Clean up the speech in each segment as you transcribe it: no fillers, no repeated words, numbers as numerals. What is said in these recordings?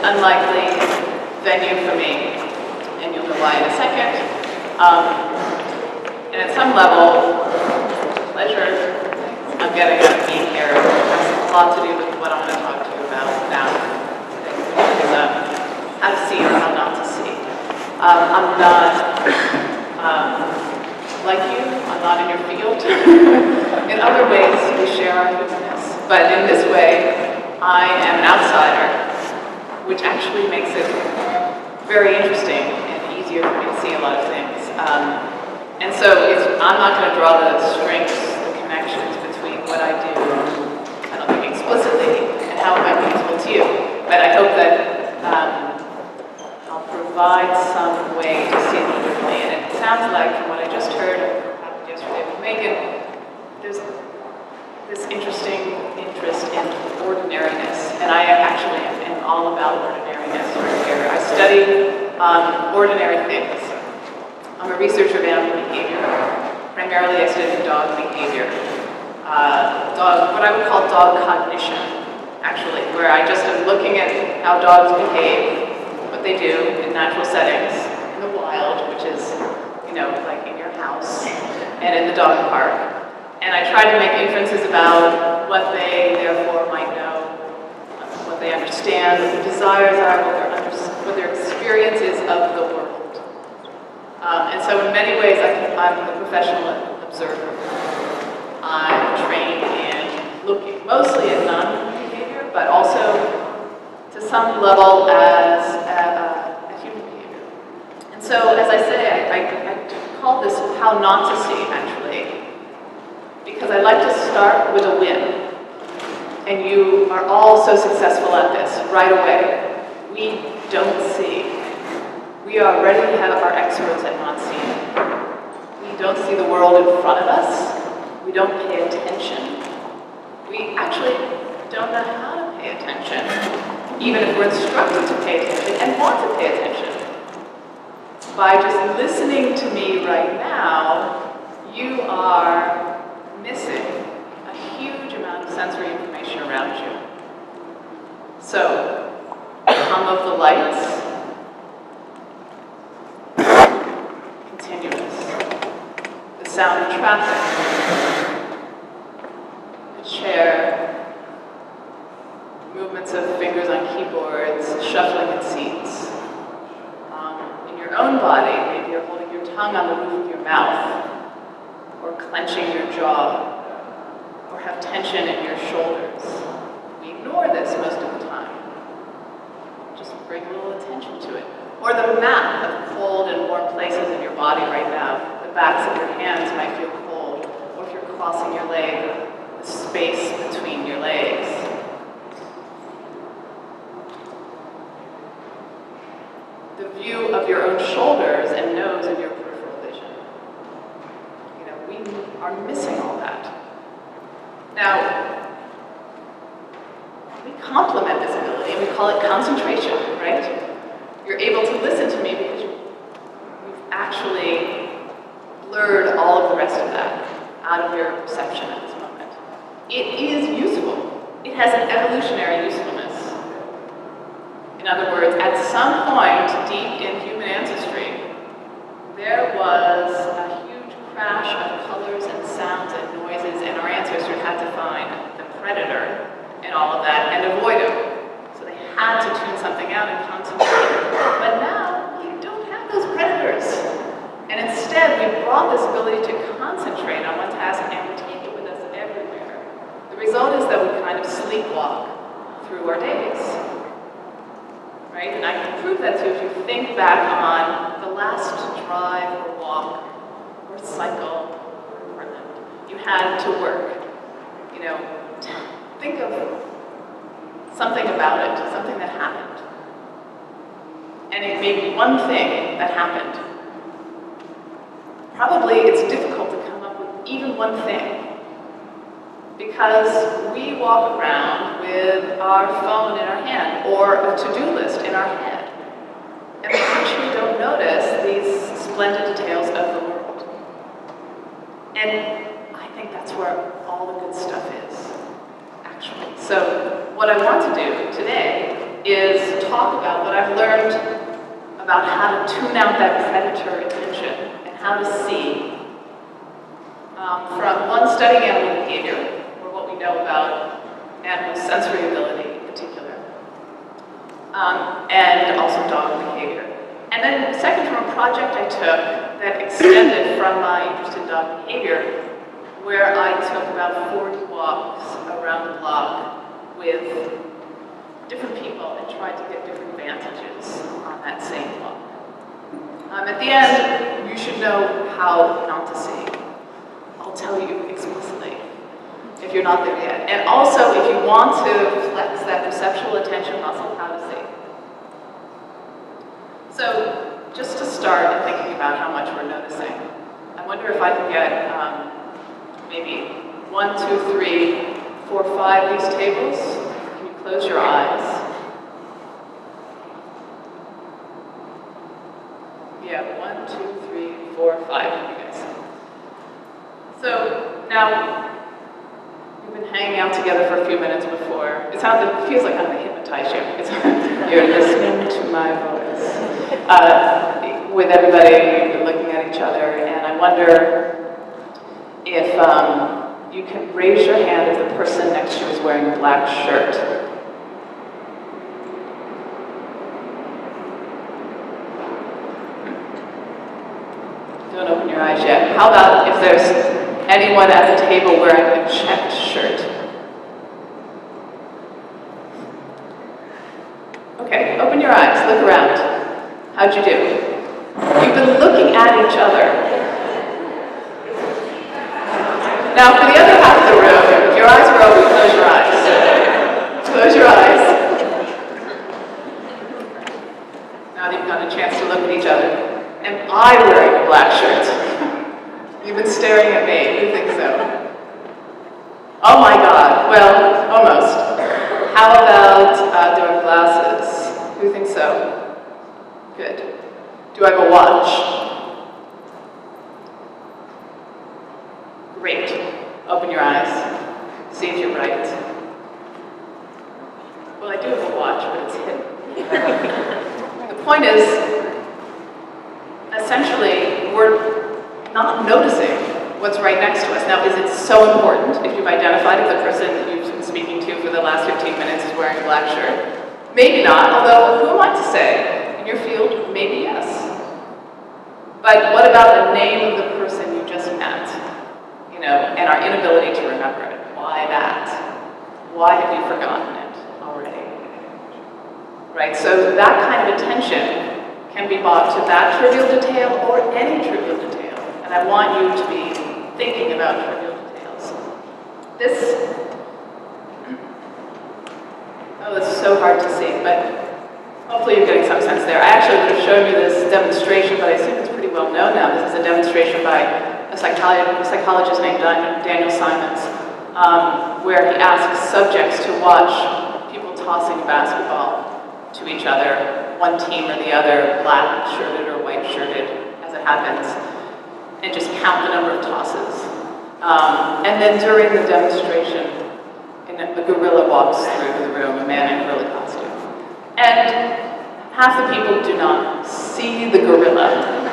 unlikely venue for me, and you'll know why in a second. And at some level, the pleasure I'm getting out of being here has a lot to do with what I'm going to talk to you about now. How to see or how not to see. I'm not like you, I'm not in your field. In other ways, we share our humanness. But in this way, I am an outsider, which actually makes it very interesting and easier for me to see a lot of things. And so I'm not going to draw the strings, the connections between what I do, I don't think explicitly, and how it might be useful to you. But I hope that I'll provide some way to see it differently. And it sounds like, from what I just heard, happened yesterday with Megan, there's this interesting interest in ordinariness. And I actually am all about ordinariness right here. I study ordinary things. I'm a researcher of animal behavior. Primarily, I study dog behavior. What I would call dog cognition, actually, where I just am looking at how dogs behave, what they do in natural settings, in the wild, which is, like in your house, and in the dog park. And I try to make inferences about what they, therefore, might know, what they understand, what their desires are, what their experience is of the world. And so in many ways, I'm a professional observer. I'm trained in looking mostly at non-human behavior, but also to some level as a human behavior. And so, as I say, I call this how not to see, actually, because I like to start with a win. And you are all so successful at this right away. We don't see. We already are experts at not seeing. We don't see the world in front of us. We don't pay attention. We actually don't know how to pay attention, even if we're instructed to pay attention and want to pay attention. By just listening to me right now, you are missing a huge amount of sensory information around you. So, the hum of the lights, continuous. The sound of traffic, the chair, movements of fingers on keyboards, shuffling in seats. In your own body, maybe you're holding your tongue on the roof of your mouth, or clenching your jaw, or have tension in your shoulders. We ignore this most of the time. Just bring a little attention to it. Or the map of cold and warm places in your body right now. The backs of your hands might feel cold, or if you're crossing your leg, the space between your legs. The view of your own shoulders and nose in your peripheral vision. We are missing all that. Now, we complement this ability, and we call it concentration, right? You're able to listen to me because you've actually blurred all of the rest of that out of your perception at this moment. It is useful. It has an evolutionary usefulness. In other words, at some point deep in human ancestry, there was a huge crash of colors and sounds and noises, and our ancestors had to find the predator and all of that and avoid him. So they had to tune something out and concentrate. But now, we don't have those predators. And instead, we brought this ability to concentrate on one task and we take it with us everywhere. The result is that we kind of sleepwalk through our days. Right? And I can prove that too if you think back on the last drive or walk or cycle or Portland you had to work. Think of something about it, something that happened. And it may be one thing that happened. Probably it's difficult to come up with even one thing because we walk around with our phone in our hand or a to-do list in our head. And we actually don't notice these splendid details of the world. And I think that's where all the good stuff is, actually. So what I want to do today is talk about how to tune out that predator attention and how to see. From one studying animal behavior, or what we know about animal sensory ability in particular, and also dog behavior. And then second, from a project I took that extended from my interest in dog behavior, where I took about 40 walks around the block with different people and tried to get different vantages on that same walk. At the end, you should know how not to see. I'll tell you explicitly if you're not there yet. And also, if you want to flex that perceptual attention muscle, how to see. So, just to start and thinking about how much we're noticing, I wonder if I can get maybe 1, 2, 3, 4, 5 of these tables. Can you close your eyes? Yeah, 1, 2, 3, 4, 5 of you guys. So now we've been hanging out together for a few minutes before. It feels like I'm going to hypnotize you. You're listening to my voice. With everybody looking at each other, and I wonder if you can raise your hand if the person next to you is wearing a black shirt. Don't open your eyes yet. How about if there's anyone at the table wearing a checked shirt? Okay, open your eyes, look around. How'd you do? You've been looking at each other. Now, for the other half of the room, if your eyes are open, close your eyes. Close your eyes. Now that you've got a chance to look at each other. Am I wearing a black shirt? You've been staring at me. Who thinks so? Oh my God. Well, almost. How about do I have glasses? Who thinks so? Good. Do I have a watch? Great. Open your eyes. See if you're right. Well, I do have a watch, but it's hidden. The point is, essentially, we're not noticing what's right next to us. Now, is it so important if you've identified if the person that you've been speaking to for the last 15 minutes is wearing a black shirt? Maybe not, although who am I to say? In your field, maybe yes. But what about the name of the person you just met? You know, and our inability to remember it. Why that? Why have you forgotten it already? Right, so that kind of attention can be brought to that trivial detail or any trivial detail. And I want you to be thinking about trivial details. It's so hard to see, but hopefully you're getting some sense there. I actually would have shown you this demonstration, but I assume it's pretty well known now. This is a demonstration by a psychologist named Daniel Simons, where he asks subjects to watch people tossing a basketball to each other, one team or the other, black-shirted or white-shirted, as it happens, and just count the number of tosses. And then during the demonstration, a gorilla walks through the room, a man in a gorilla costume. And half the people do not see the gorilla.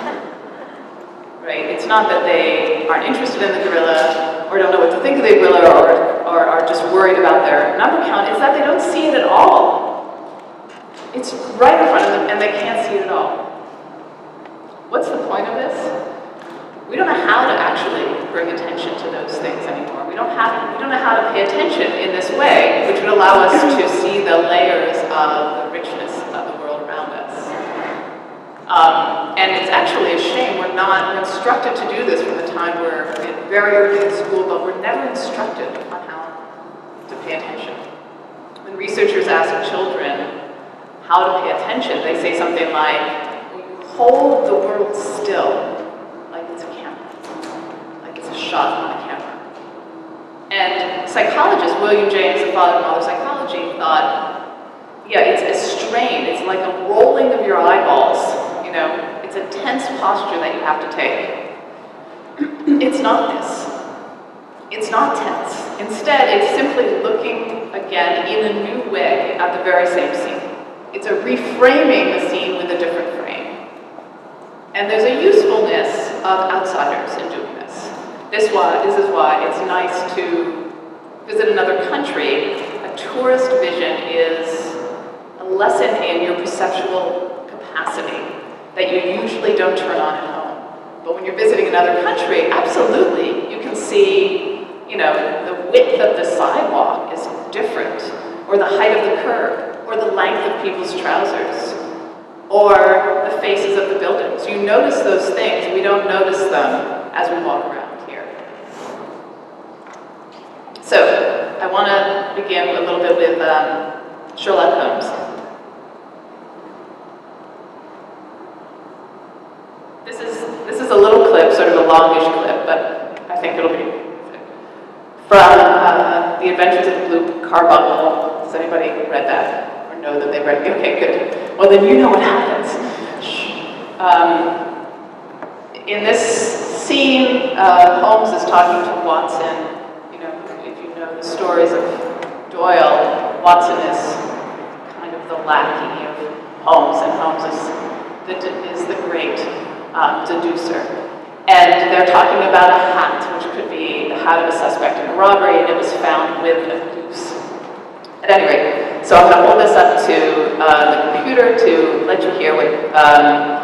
Right? It's not that they aren't interested in the gorilla, or don't know what to think of the gorilla, or are just worried about their number count. It's that they don't see it at all. It's right in front of them, and they can't see it at all. What's the point of this? We don't know how to actually bring attention to those things anymore. We don't know how to pay attention in this way, which would allow us to see the layers of the richness of the world around us. And it's actually a shame we're instructed to do this from the time we're very early in school, but we're never instructed on how to pay attention. When researchers ask children how to pay attention, they say something like, hold the world still, like it's a camera, like it's a shot on a camera. And psychologist William James, the father of modern psychology, thought, yeah, it's a strain, it's like a rolling of your eyeballs, you know, it's a tense posture that you have to take. It's not this. It's not tense. Instead, it's simply looking again in a new way at the very same scene. It's a reframing the scene with a different frame. And there's a usefulness of outsiders in doing this. This is why it's nice to visit another country. A tourist vision is a lesson in your perceptual capacity that you usually don't turn on at home. But when you're visiting another country, absolutely, you can see, you know, the width of the sidewalk is different, or the height of the curb, or the length of people's trousers, or the faces of the buildings. You notice those things. We don't notice them as we walk around here. So, I want to begin a little bit with Sherlock Holmes. This is a little clip, sort of a longish clip, but I think it'll be from The Adventures of the Blue Carbuncle. Has anybody read that or know that they read it? Okay, good. Well, then you know what happens. In this scene, Holmes is talking to Watson. You know, if you know the stories of Doyle, Watson is kind of the lackey of Holmes, and Holmes is the great deducer. And they're talking about a hat, which could be the hat of a suspect in a robbery, and it was found with a goose. At any rate, so I'm going to hold this up to the computer to let you hear what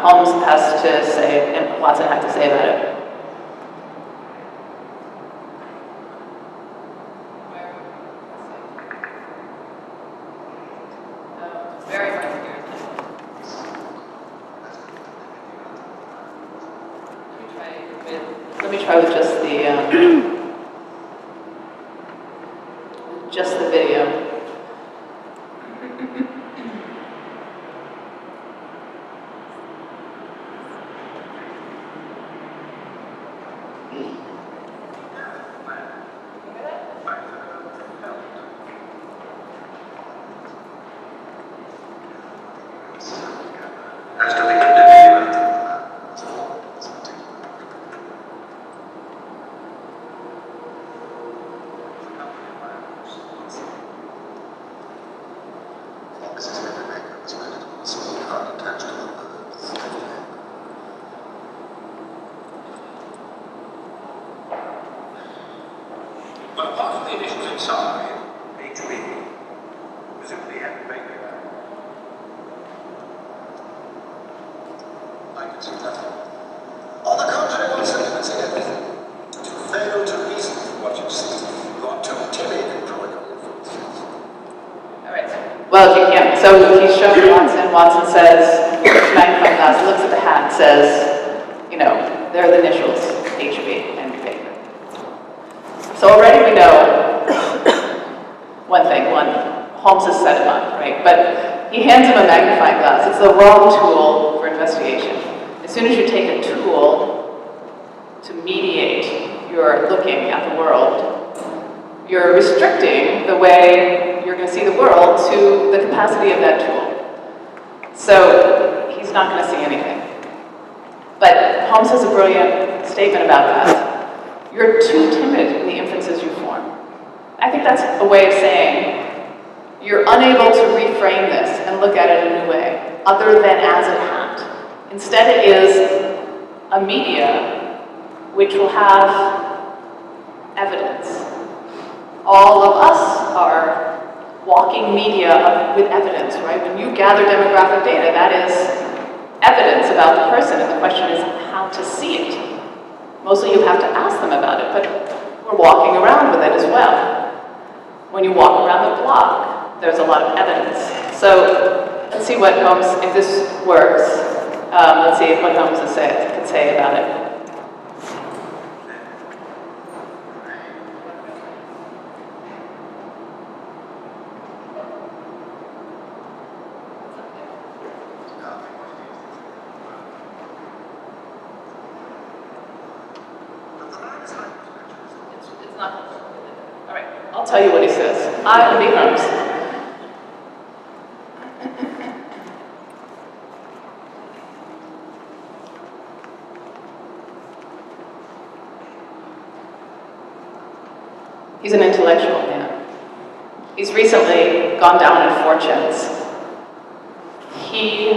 Holmes has to say, and Watson had to say about it. Very hard to hear. Let me try with just the video. But apart from the initials inside, HB presumably had to make it. I can see nothing. On the contrary, Watson, you can see everything. You fail to reason from what you see. You are too timid in drawing on your thoughts. All right. Well, you can't. So he's showing Watson. Watson says, magnifying glass, looks at the hat, says, you know, there are the initials, HB and paper. So already we know one thing. Holmes has set him up, right? But he hands him a magnifying glass. It's the wrong tool for investigation. As soon as you take a tool to mediate your looking at the world, you're restricting the way you're going to see the world to the capacity of that tool. So he's not going to see anything. But Holmes has a brilliant statement about that. You're too timid in the inferences you form. I think that's a way of saying you're unable to reframe this and look at it in a new way, other than as a hat. Instead, it is a media which will have evidence. All of us are walking media with evidence, right? When you gather demographic data, that is evidence about the person, and the question is how to see it. Mostly you have to ask them about it, but we're walking around with it as well. When you walk around the block, there's a lot of evidence. So let's see what Holmes, if this works, let's see what Holmes could say about it. All right, I'll tell you what he says. I will be Holmes. He's an intellectual man. He's recently gone down in fortunes. He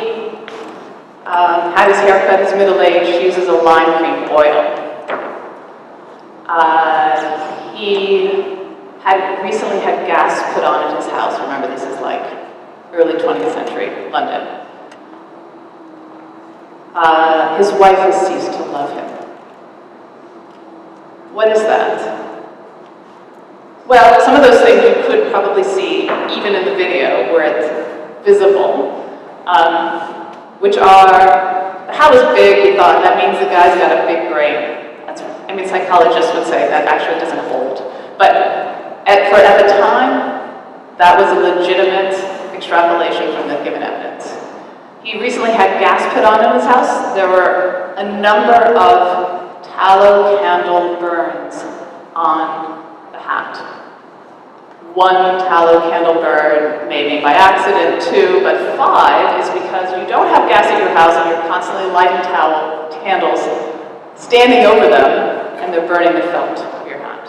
had his hair cut, he's middle-aged, uses a lime cream oil. He had recently had gas put on at his house. Remember, this is like early 20th century London. His wife has ceased to love him. What is that? Well, some of those things you could probably see even in the video where it's visible, which are, how is big, he thought, that means the guy's got a big brain. Psychologists would say that actually doesn't hold. But at the time, that was a legitimate extrapolation from the given evidence. He recently had gas put on in his house. There were a number of tallow candle burns on the hat. One tallow candle burn, maybe by accident, 2, but 5 is because you don't have gas at your house and you're constantly lighting tallow candles, standing over them, and they're burning the felt of your hat.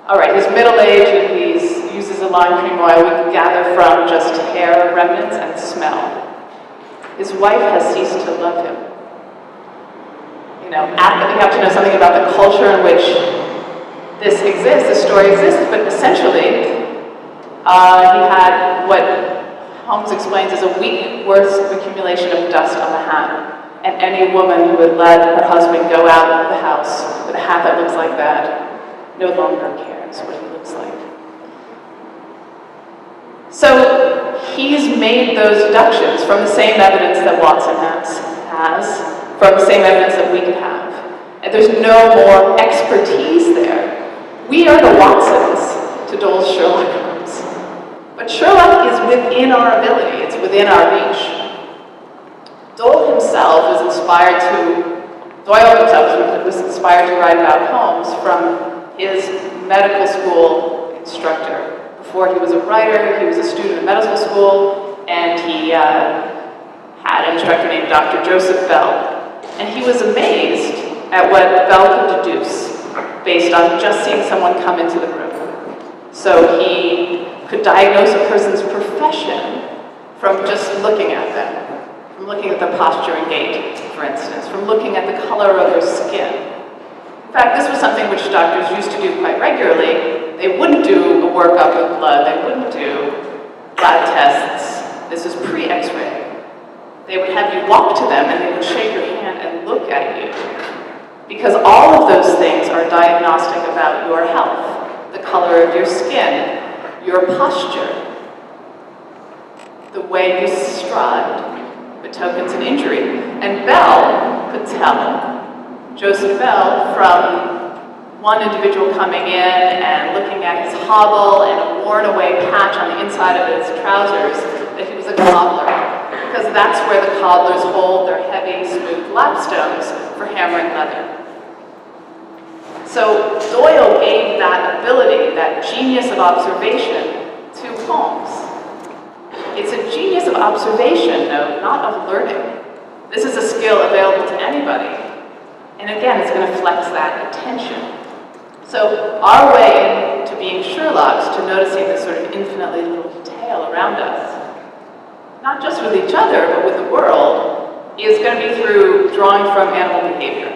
All right, he's middle-aged and he uses a lime cream oil we can gather from just hair remnants and smell. His wife has ceased to love him. You have to know something about the culture in which this exists, this story exists, but essentially, he had what Holmes explains as a week worth of accumulation of dust on the hat. And any woman who would let her husband go out of the house with a hat that looks like that no longer cares what he looks like. So he's made those deductions from the same evidence that Watson has, from the same evidence that we could have. And there's no more expertise there. We are the Watsons to Doyle's Sherlock Holmes. But Sherlock is within our ability, it's within our reach. Doyle himself was inspired to write about Holmes from his medical school instructor. Before he was a writer, he was a student of medical school, and he had an instructor named Dr. Joseph Bell. And he was amazed at what Bell could deduce based on just seeing someone come into the room. So he could diagnose a person's profession from just looking at them. From looking at their posture and gait, for instance, from looking at the color of their skin. In fact, this was something which doctors used to do quite regularly. They wouldn't do a workup with blood, they wouldn't do lab tests. This was pre-X-ray. They would have you walk to them and they would shake your hand and look at you. Because all of those things are diagnostic about your health, the color of your skin, your posture, the way you stride, tokens of injury. And Bell could tell, Joseph Bell, from one individual coming in and looking at his hobble and a worn away patch on the inside of his trousers, that he was a cobbler. Because that's where the cobblers hold their heavy, smooth lapstones for hammering leather. So Doyle gave that ability, that genius of observation, to Holmes. It's a genius of observation, though, not of learning. This is a skill available to anybody. And again, it's going to flex that attention. So our way into being Sherlocks, to noticing this sort of infinitely little detail around us, not just with each other, but with the world, is going to be through drawing from animal behavior.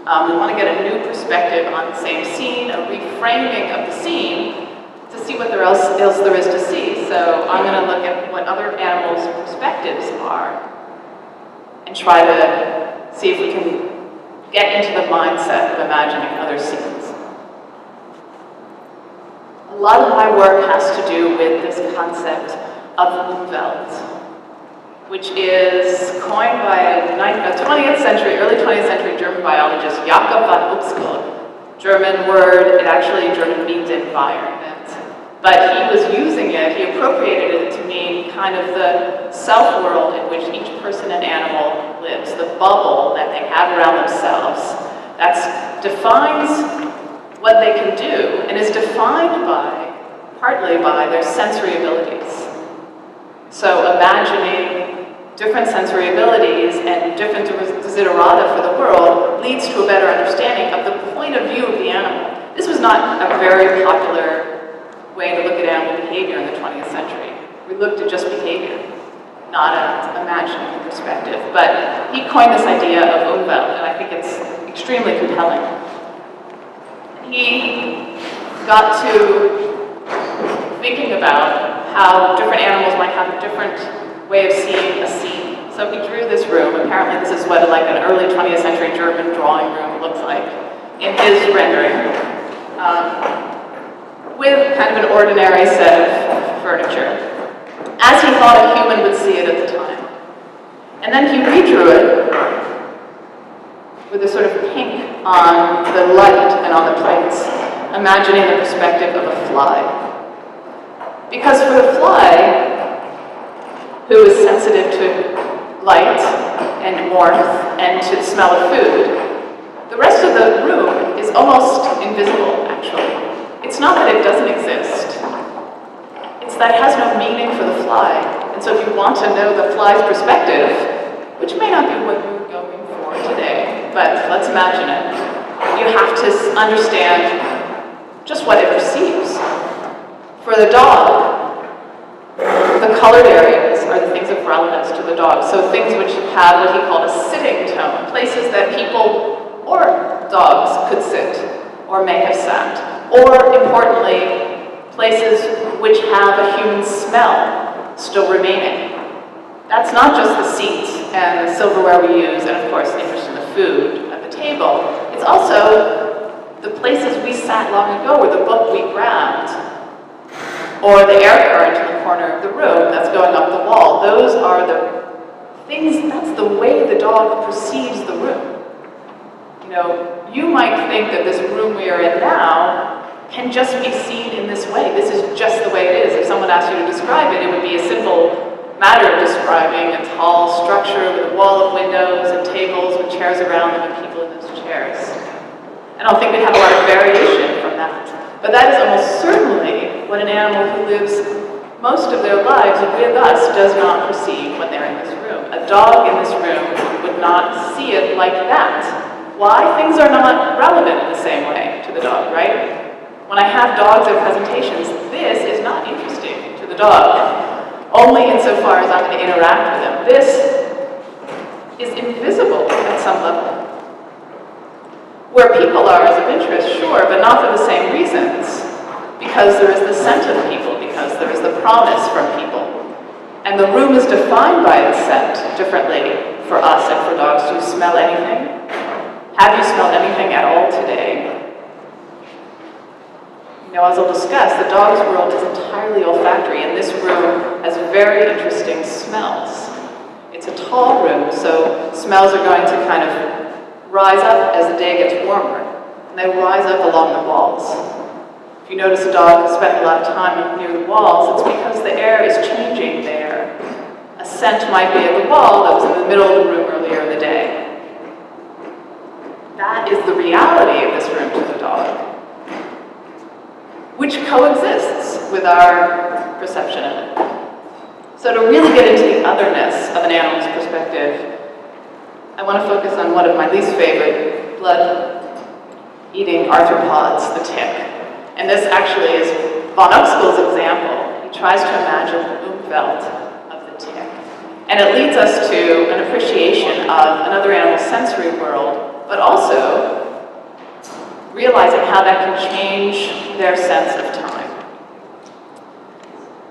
We want to get a new perspective on the same scene, a reframing of the scene, to see what else there is to see. So I'm going to look at what other animals' perspectives are and try to see if we can get into the mindset of imagining other scenes. A lot of my work has to do with this concept of Umwelt, which is coined by a 20th century, early 20th century German biologist, Jakob von Uexküll. German word, it actually in German means environment. But he was using it, he appropriated it to mean kind of the self-world in which each person and animal lives, the bubble that they have around themselves. That defines what they can do and is defined partly by their sensory abilities. So imagining different sensory abilities and different desiderata for the world leads to a better understanding of the point of view of the animal. This was not a very popular way to look at animal behavior in the 20th century. We looked at just behavior. not an imaginary perspective. But he coined this idea of Umwelt, and I think it's extremely compelling. He got to thinking about how different animals might have a different way of seeing a scene. So he drew this room. Apparently this is what like an early 20th century German drawing room looks like in his rendering, with kind of an ordinary set of furniture, as he thought a human would see it at the time. And then he redrew it with a sort of pink on the light and on the plates, imagining the perspective of a fly. Because for the fly, who is sensitive to light and warmth and to the smell of food, the rest of the room is almost invisible, actually. It's not that it doesn't exist. It's that it has no meaning for the fly. And so if you want to know the fly's perspective, which may not be what you're going for today, but let's imagine it, you have to understand just what it perceives. For the dog, the colored areas are the things of relevance to the dog. So things which have what he called a sitting tone, places that people or dogs could sit or may have sat. Or, importantly, places which have a human smell still remaining. That's not just the seats and the silverware we use, and of course the interest in the food at the table. It's also the places we sat long ago, or the book we grabbed, or the air current in the corner of the room that's going up the wall. Those are the things, that's the way the dog perceives the room. You know, you might think that this room we are in now can just be seen in this way. This is just the way it is. If someone asked you to describe it, it would be a simple matter of describing a tall structure with a wall of windows and tables with chairs around them and people in those chairs. I don't think we'd have a lot of variation from that. But that is almost certainly what an animal who lives most of their lives with us does not perceive when they're in this room. A dog in this room would not see it like that. Why? Things are not relevant in the same way to the dog, right? When I have dogs at presentations, this is not interesting to the dog, only insofar as I'm going to interact with them. This is invisible at some level. Where people are is of interest, sure, but not for the same reasons. Because there is the scent of people, because there is the promise from people. And the room is defined by its scent differently for us and for dogs. Do you smell anything? Have you smelled anything at all today? You know, as I'll discuss, the dog's world is entirely olfactory, and this room has very interesting smells. It's a tall room, so smells are going to kind of rise up as the day gets warmer, and they rise up along the walls. If you notice a dog spending a lot of time near the walls, it's because the air is changing there. A scent might be at the wall that was in the middle of the room earlier in the day. That is the reality of this room to the dog, which coexists with our perception of it. So to really get into the otherness of an animal's perspective, I want to focus on one of my least favorite blood-eating arthropods, the tick. And this actually is von Uxkill's example. He tries to imagine the Umwelt of the tick. And it leads us to an appreciation of another animal's sensory world, but also realizing how that can change their sense of time.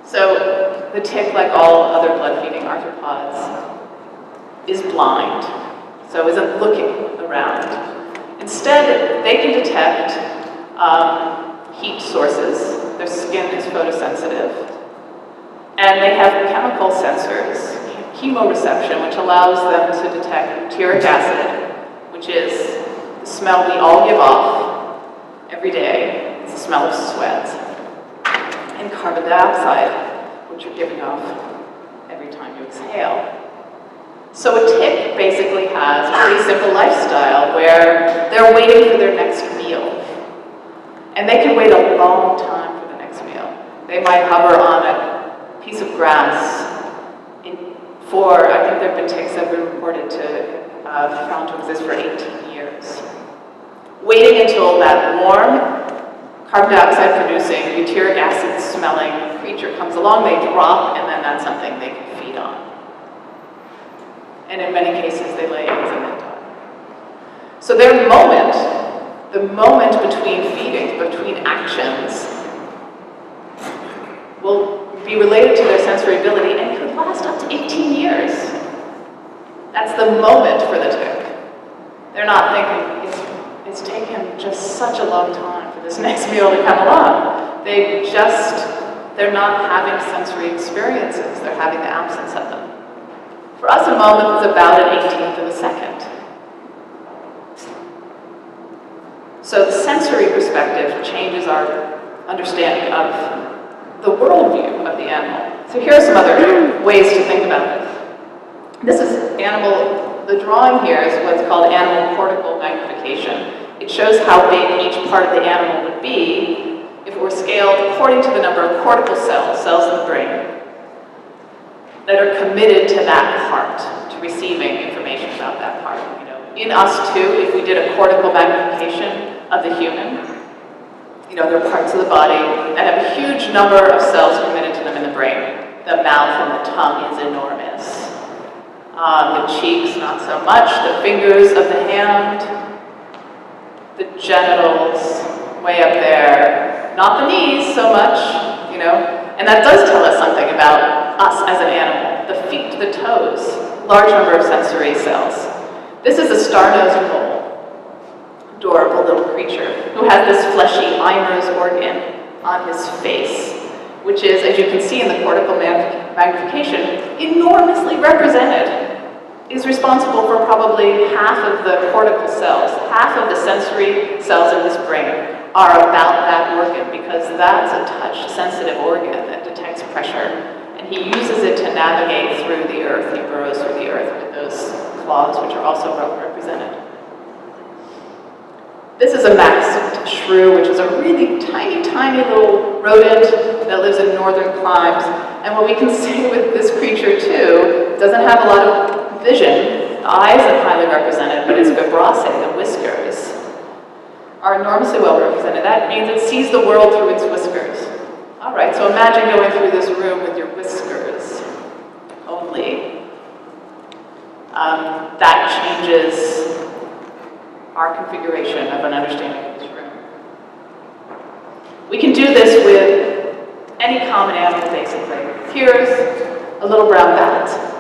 So the tick, like all other blood-feeding arthropods, is blind, so isn't looking around. Instead, they can detect heat sources. Their skin is photosensitive. And they have chemical sensors, chemoreception, which allows them to detect butyric acid, which is the smell we all give off every day. It's the smell of sweat. And carbon dioxide, which you're giving off every time you exhale. So a tick basically has a pretty simple lifestyle where they're waiting for their next meal. And they can wait a long time for the next meal. They might hover on a piece of grass I think there have been ticks that have been reported to found to exist for 18 years. Waiting until that warm, carbon dioxide producing, butyric acid smelling creature comes along, they drop, and then that's something they can feed on. And in many cases, they lay eggs and then die. So their moment, the moment between feedings, between actions, will be related to their sensory ability and could last up to 18 years. That's the moment for the tick. They're not thinking, it's taken just such a long time for this next meal to come along. They're not having sensory experiences. They're having the absence of them. For us, a moment is about an 18th of a second. So the sensory perspective changes our understanding of the worldview of the animal. So here are some other ways to think about it. This is the drawing here is what's called animal cortical magnification. It shows how big each part of the animal would be if it were scaled according to the number of cortical cells in the brain, that are committed to that part, to receiving information about that part. You know, in us too, if we did a cortical magnification of the human, you know, there are parts of the body that have a huge number of cells committed to them in the brain. The mouth and the tongue is enormous. The cheeks, not so much. The fingers of the hand, the genitals, way up there. Not the knees so much, you know. And that does tell us something about us as an animal. The feet, the toes, large number of sensory cells. This is a star-nosed mole, adorable little creature, who has this fleshy Eimer's organ on his face, which is, as you can see in the cortical magnification, enormously represented. Is responsible for probably half of the cortical cells. Half of the sensory cells in this brain are about that organ, because that's a touch-sensitive organ that detects pressure. And he uses it to navigate through the earth. He burrows through the earth with those claws, which are also represented. This is a maxed shrew, which is a really tiny, tiny little rodent that lives in northern climes. And what we can see with this creature, too, it doesn't have a lot of vision. The eyes are highly represented, but its vibrissae, the whiskers, are enormously well represented. That means it sees the world through its whiskers. All right, so imagine going through this room with your whiskers only. That changes our configuration of an understanding of this room. We can do this with any common animal, basically. Here's a little brown bat.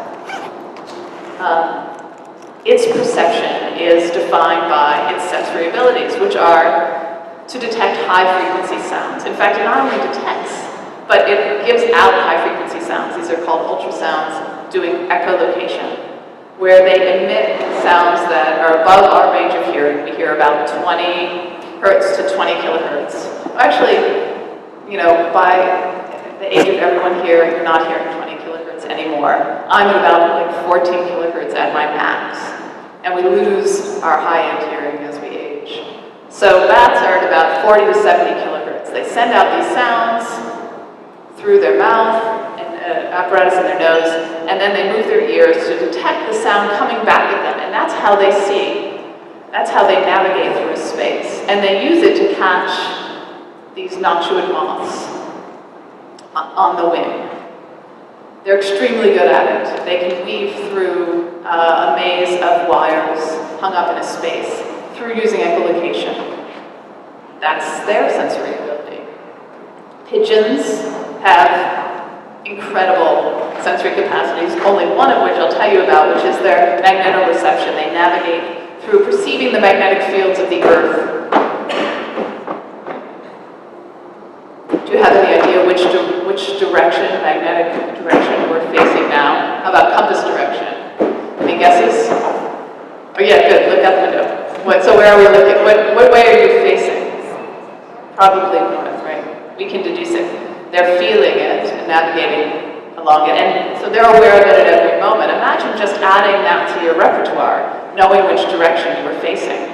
Its perception is defined by its sensory abilities, which are to detect high-frequency sounds. In fact, it not only detects, but it gives out high-frequency sounds. These are called ultrasounds, doing echolocation, where they emit sounds that are above our range of hearing. We hear about 20 hertz to 20 kilohertz. Actually, you know, by the age of everyone here, you're not hearing 20 kilohertz anymore. I'm at about like 14 kilohertz at my max. And we lose our high-end hearing as we age. So bats are at about 40 to 70 kilohertz. They send out these sounds through their mouth and apparatus in their nose, and then they move their ears to detect the sound coming back at them, and that's how they see. That's how they navigate through space. And they use it to catch these noctuid moths on the wing. They're extremely good at it. They can weave through a maze of wires hung up in a space through using echolocation. That's their sensory ability. Pigeons have incredible sensory capacities, only one of which I'll tell you about, which is their magnetoreception. They navigate through perceiving the magnetic fields of the earth. Do you have any idea which direction, magnetic direction, we're facing now? How about compass direction? Any guesses? Oh yeah, good, look out the window. So where are we looking? What way are you facing? Probably north, right? We can deduce it. They're feeling it and navigating along it. And so they're aware of it at every moment. Imagine just adding that to your repertoire, knowing which direction you were facing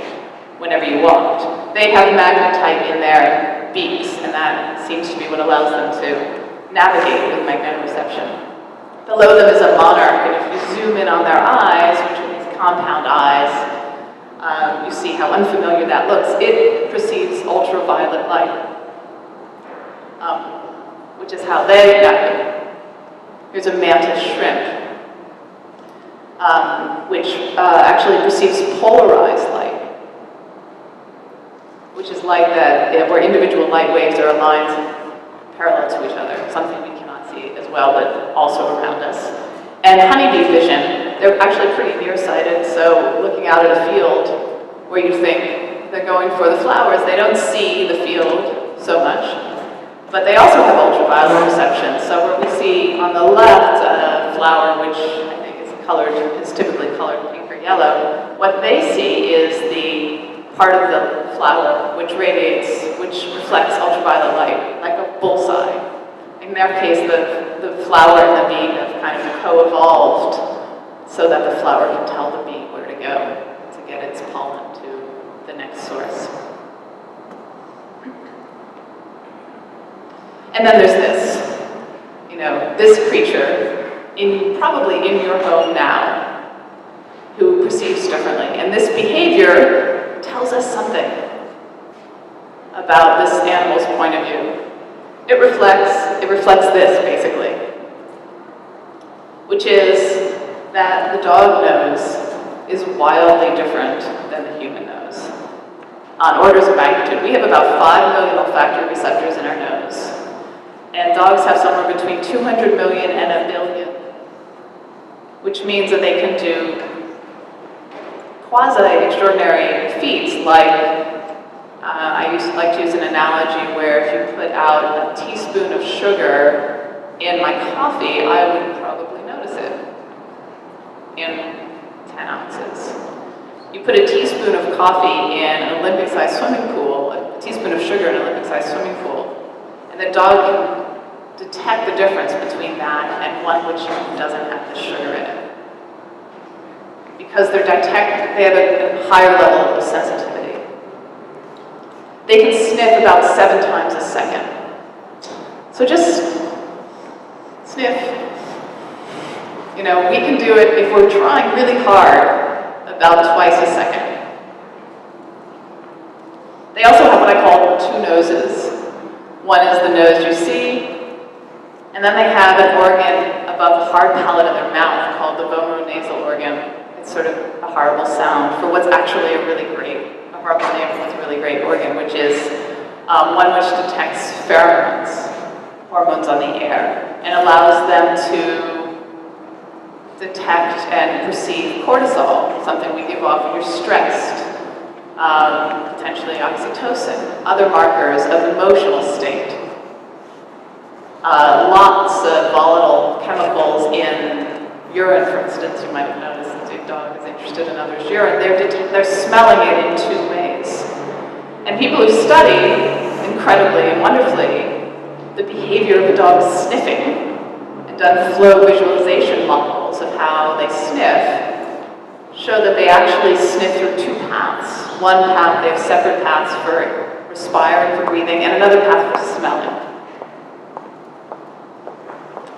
whenever you walked. They have magnetite in their beaks, and that seems to be what allows them to navigate with magnetoreception. Below them is a monarch, and if you zoom in on their eyes, which are these compound eyes, you see how unfamiliar that looks. It perceives ultraviolet light, which is how they navigate. Here's a mantis shrimp. which actually perceives polarized light, which is light that, where individual light waves are aligned parallel to each other, something we cannot see as well, but also around us. And honeybee vision, they're actually pretty nearsighted, so looking out at a field where you think they're going for the flowers, they don't see the field so much, but they also have ultraviolet perception. So where we see on the left a flower, which I think is typically colored pink or yellow, what they see is the part of the flower which radiates, which reflects ultraviolet light, like a bullseye. In their case, the flower and the bee have kind of co-evolved so that the flower can tell the bee where to go to get its pollen to the next source. And then there's this creature, probably in your home now, who perceives differently. And this behavior tells us something about this animal's point of view. It reflects this, basically, which is that the dog nose is wildly different than the human nose. On orders of magnitude, we have about 5 million olfactory receptors in our nose, and dogs have somewhere between 200 million and 1 billion, which means that they can do quasi-extraordinary feats, like I used to like to use an analogy where if you put out a teaspoon of sugar in my coffee, I would probably notice it in 10 ounces. You put a teaspoon of coffee in an Olympic-sized swimming pool, a teaspoon of sugar in an Olympic-sized swimming pool, and the dog can detect the difference between that and one which doesn't have the sugar in it. Because they have a higher level of sensitivity. They can sniff about 7 times a second. So just sniff. We can do it if we're trying really hard, about twice a second. They also have what I call 2 noses. One is the nose you see, and then they have an organ above the hard palate of their mouth called the vomeronasal organ. It's sort of a horrible sound for what's actually a horrible name for what's a really great organ, which is one which detects pheromones, hormones on the air, and allows them to detect and perceive cortisol, something we give off when you're stressed, potentially oxytocin, other markers of emotional state. Lots of volatile chemicals in urine, for instance. You might have noticed that the dog is interested in others' urine. They're smelling it in 2 ways. And people who study incredibly and wonderfully the behavior of the dog sniffing and done flow visualization models of how they sniff show that they actually sniff through 2 paths. One path, they have separate paths for respiring, for breathing, and another path for smelling.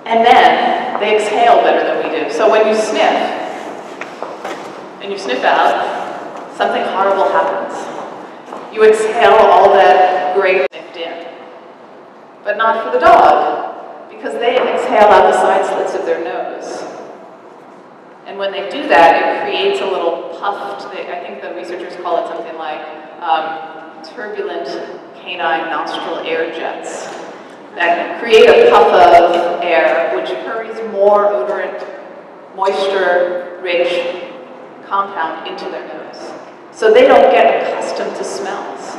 And then they exhale better than we do. So when you sniff, and you sniff out, something horrible happens. You exhale all that great sniffed in. But not for the dog, because they exhale out the side slits of their nose. And when they do that, it creates a little puffed, I think the researchers call it something like turbulent canine nostril air jets, that create a puff of air which hurries more odorant, moisture-rich compound into their nose. So they don't get accustomed to smells.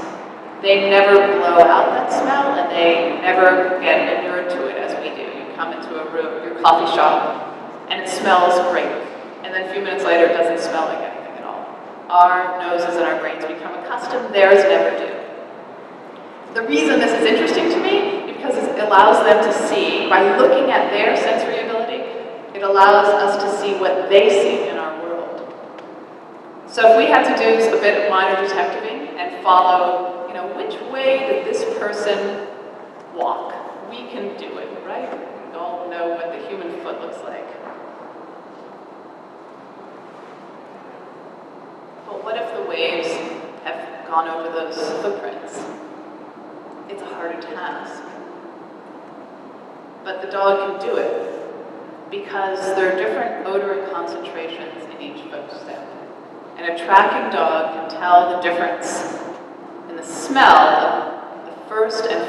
They never blow out that smell, and they never get inured to it as we do. You come into a room, your coffee shop, and it smells great. And then a few minutes later, it doesn't smell like anything at all. Our noses and our brains become accustomed, theirs never do. The reason this is interesting to me is because it allows them to see, by looking at their sensory ability, it allows us to see what they see in our world. So if we had to do a bit of minor detectiving and follow, which way did this person walk? We can do it, right? We all know what the human foot looks like. But what if the waves have gone over those footprints? It's a harder task. But the dog can do it. because there are different odor concentrations in each footstep. And a tracking dog can tell the difference in the smell of the first and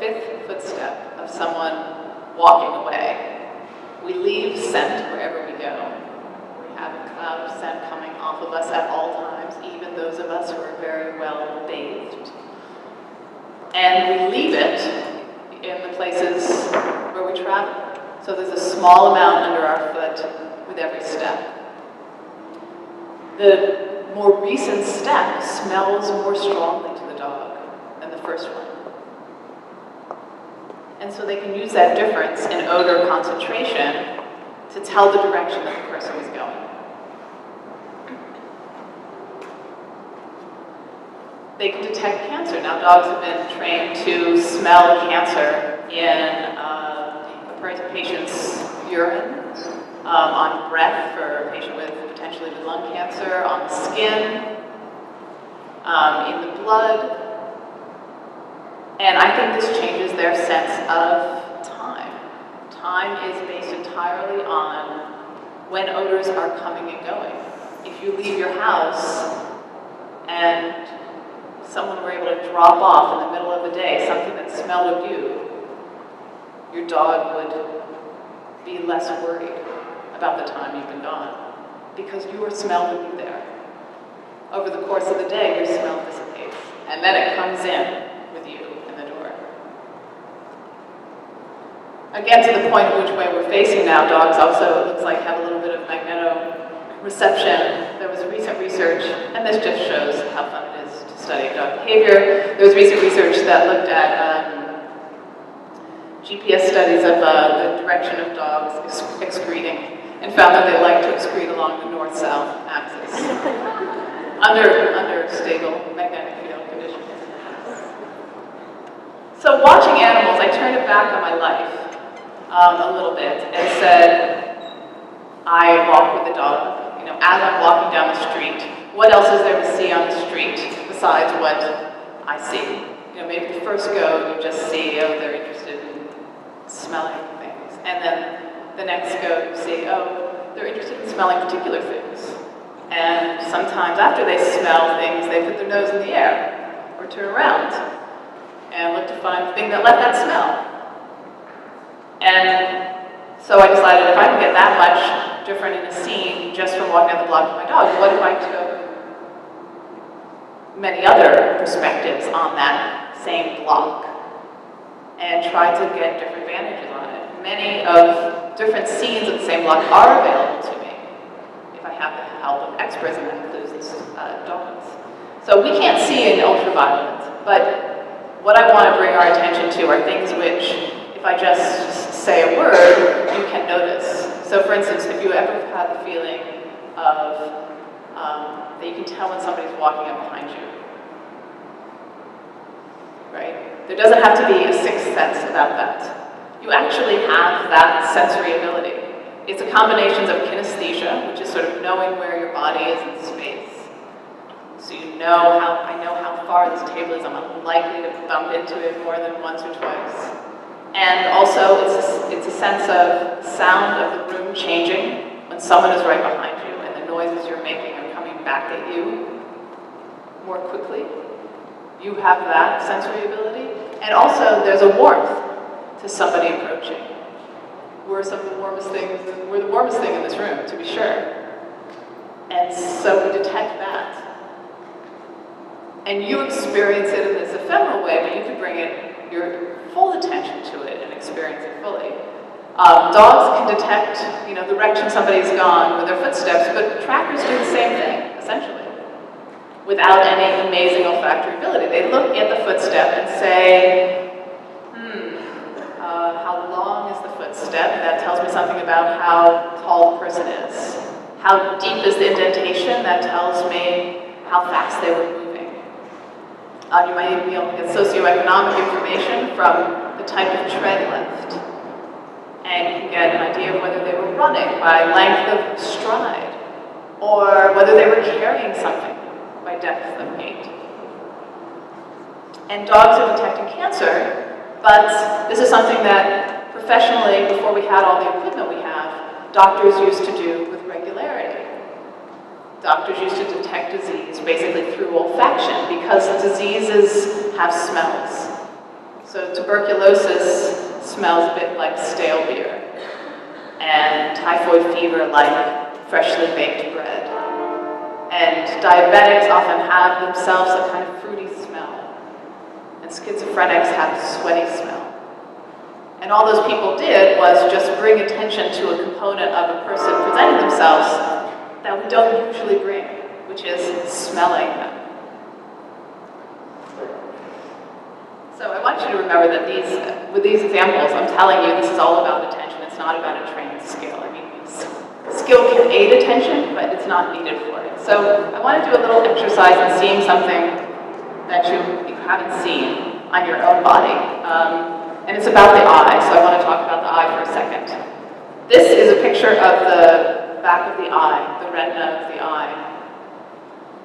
fifth footstep of someone walking away. We leave scent wherever we go. We have a cloud of scent coming off of us at all times, even those of us who are very well bathed. And we leave it in the places where we travel. So there's a small amount under our foot with every step. The more recent step smells more strongly to the dog than the first one. And so they can use that difference in odor concentration to tell the direction that the person is going. They can detect cancer. Now, dogs have been trained to smell cancer in a patient's urine, on breath for a patient with potentially with lung cancer, on the skin, in the blood. And I think this changes their sense of time. Time is based entirely on when odors are coming and going. If you leave your house and someone were able to drop off in the middle of the day something that smelled of you, your dog would be less worried about the time you've been gone because your smell would be there. Over the course of the day, your smell dissipates, and then it comes in with you in the door. Again, to the point of which way we're facing now, dogs also, it looks like, have a little bit of magnetoreception. There was recent research, and this just shows how fun it is to study dog behavior. There was recent research that looked at GPS studies of the direction of dogs excreting, and found that they like to excrete along the north-south axis under stable magnetic field conditions. So watching animals, I turned it back on my life a little bit and said, I walk with the dog. You know, as I'm walking down the street, what else is there to see on the street besides what I see? You know, maybe the first go, you just see, oh, they're interested in smelling things. And then the next go, you see, oh, they're interested in smelling particular things. And sometimes after they smell things, they put their nose in the air or turn around and look to find the thing that left that smell. And so I decided if I can get that much different in a scene just from walking down the block with my dog, what if I took many other perspectives on that same block and tried to get different vantages on it? Many of different scenes of the same block are available to me if I have the help of experts, and that includes dogs. So we can't see in ultraviolet, but what I want to bring our attention to are things which, if I just say a word, you can notice. So for instance, if you ever had the feeling of that you can tell when somebody's walking up behind you, right? There doesn't have to be a sixth sense about that. You actually have that sensory ability. It's a combination of kinesthesia, which is sort of knowing where your body is in space. So you know I know how far this table is. I'm unlikely to bump into it more than once or twice. And also, it's a sense of sound of the room changing when someone is right behind you and the noises you're making are coming back at you more quickly. You have that sensory ability. And also, there's a warmth to somebody approaching. We're the warmest thing in this room, to be sure. And so we detect that. And you experience it in this ephemeral way, but you can bring your full attention to it and experience it fully. Dogs can detect, the direction somebody's gone with their footsteps, but trackers do the same thing, essentially, without any amazing olfactory ability. They look at the footstep and say, how long is the footstep? That tells me something about how tall the person is. How deep is the indentation? That tells me how fast they were moving. You might even be able to get socioeconomic information from the type of tread left. And you can get an idea of whether they were running by length of stride, or whether they were carrying something by depth of gait. And dogs are detecting cancer, but this is something that professionally, before we had all the equipment we have, doctors used to do with regularity. Doctors used to detect disease basically through olfaction because diseases have smells. So tuberculosis smells a bit like stale beer, and typhoid fever like freshly baked bread. And diabetics often have themselves a kind of fruity smell, and schizophrenics have a sweaty smell. And all those people did was just bring attention to a component of a person presenting themselves that we don't usually bring, which is smelling them. So I want you to remember that with these examples, I'm telling you this is all about attention. It's not about a trained skill. I mean, skill can aid attention, but it's not needed for it. So I want to do a little exercise in seeing something that you haven't seen on your own body. And it's about the eye, so I want to talk about the eye for a second. This is a picture of the back of the eye, the retina of the eye,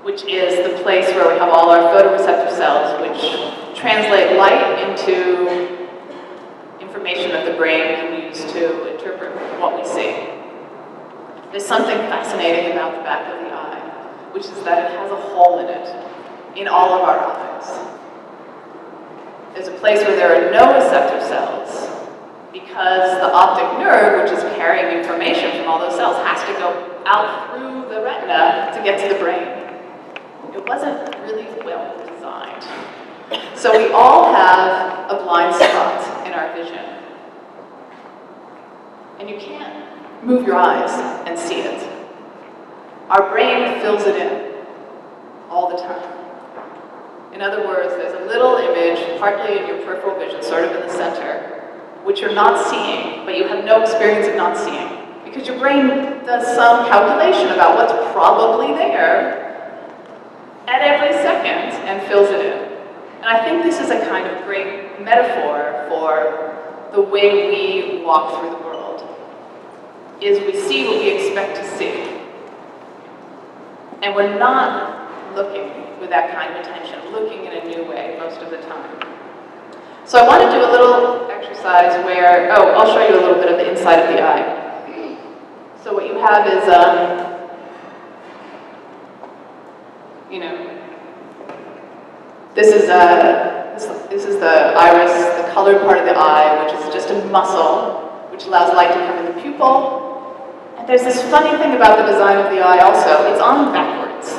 which is the place where we have all our photoreceptor cells, which translate light into information that the brain can use to interpret what we see. There's something fascinating about the back of the eye, which is that it has a hole in it, in all of our eyes. There's a place where there are no receptor cells because the optic nerve, which is carrying information from all those cells, has to go out through the retina to get to the brain. It wasn't really well designed. So we all have a blind spot in our vision. And you can't move your eyes and see it. Our brain fills it in all the time. In other words, there's a little image, partly in your peripheral vision, sort of in the center, which you're not seeing, but you have no experience of not seeing, because your brain does some calculation about what's probably there at every second and fills it in. And I think this is a kind of great metaphor for the way we walk through the world, is we see what we expect to see. And we're not looking with that kind of attention, looking in a new way most of the time. So I want to do a little exercise where, I'll show you a little bit of the inside of the eye. So what you have is, this is the iris, the colored part of the eye, which is just a muscle, which allows light to come in the pupil. And there's this funny thing about the design of the eye also, it's on backwards.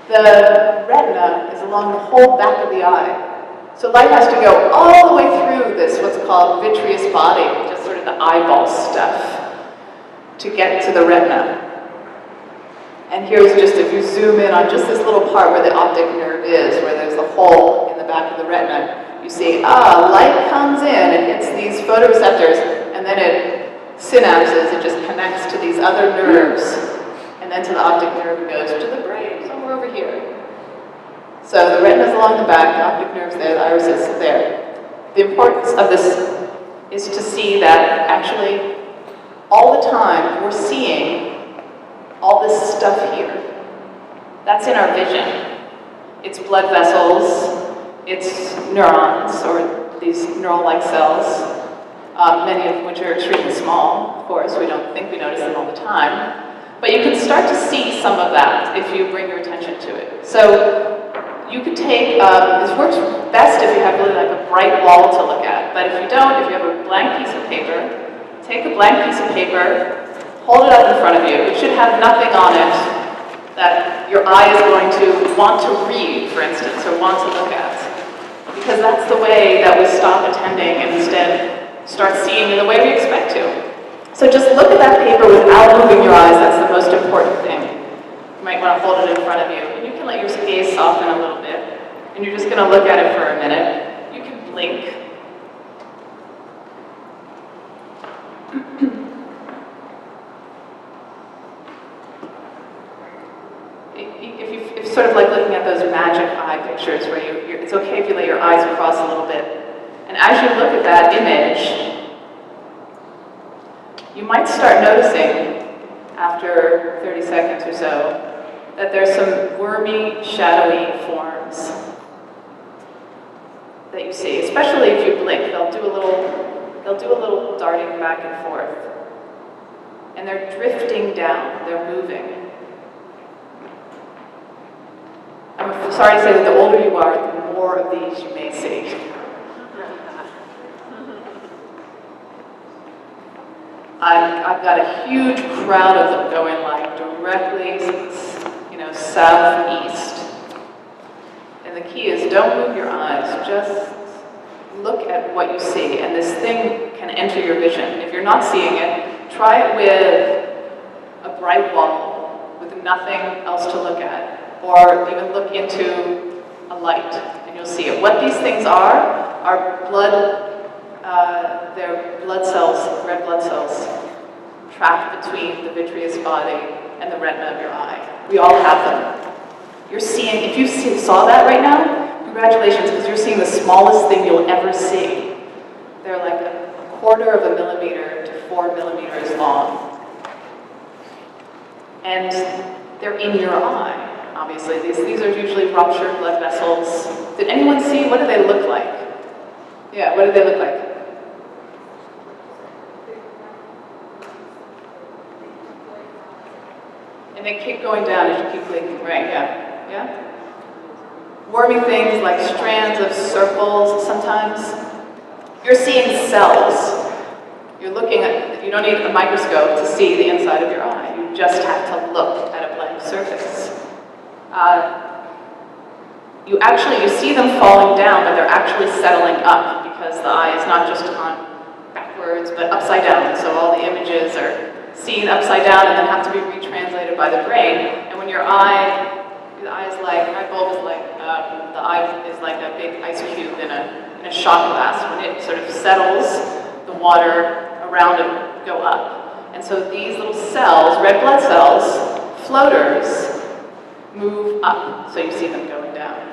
The retina is along the whole back of the eye. So light has to go all the way through this, what's called vitreous body, which is sort of the eyeball stuff, to get to the retina. And here's just, if you zoom in on just this little part where the optic nerve is, where there's a hole in the back of the retina, you see, light comes in, it hits these photoreceptors, and then it synapses, it just connects to these other nerves, and then to the optic nerve and goes to the brain, somewhere over here. So the retina's along the back, the optic nerve's there, the iris is there. The importance of this is to see that actually all the time we're seeing all this stuff here. That's in our vision. It's blood vessels, it's neurons, or these neural-like cells, many of which are extremely small, of course. We don't think we notice them all the time. But you can start to see some of that if you bring your attention to it. So you could take, this works best if you have really like a bright wall to look at. But if you don't, if you have a blank piece of paper, take a blank piece of paper, hold it up in front of you. It should have nothing on it that your eye is going to want to read, for instance, or want to look at. Because that's the way that we stop attending and instead start seeing in the way we expect to. So just look at that paper without moving your eyes. That's the most important thing. You might want to hold it in front of you. And you can let your gaze soften a little bit. And you're just going to look at it for a minute. You can blink. If sort of like looking at those magic eye pictures where it's okay if you let your eyes cross a little bit. And as you look at that image, you might start noticing, after 30 seconds or so, that there's some wormy, shadowy forms that you see. Especially if you blink, they'll do a little darting back and forth. and they're drifting down, they're moving. I'm sorry to say that the older you are, the more of these you may see. I've got a huge crowd of them going like directly, southeast. And the key is don't move your eyes, just look at what you see. And this thing can enter your vision. If you're not seeing it, try it with a bright wall with nothing else to look at. Or even look into a light and you'll see it. What these things are blood. They're blood cells, red blood cells, trapped between the vitreous body and the retina of your eye. We all have them. You're seeing, if you saw that right now, congratulations, because you're seeing the smallest thing you'll ever see. They're like a quarter of a millimeter to 4 millimeters long. And they're in your eye, obviously. These are usually ruptured blood vessels. Did anyone see, what do they look like? Yeah, what do they look like? And they keep going down as you keep blinking, right? Yeah, yeah. Wormy things like strands of circles sometimes. You're seeing cells. You're looking at, you don't need a microscope to see the inside of your eye. You just have to look at a blank surface. You see them falling down, but they're actually settling up because the eye is not just on backwards, but upside down. So all the images are seen upside down and then have to be retranslated by the brain. And when your eye, the eye bulb is like, the eye is like a big ice cube in a shot glass. When it sort of settles, the water around it go up. And so these little cells, red blood cells, floaters, move up. So you see them going down.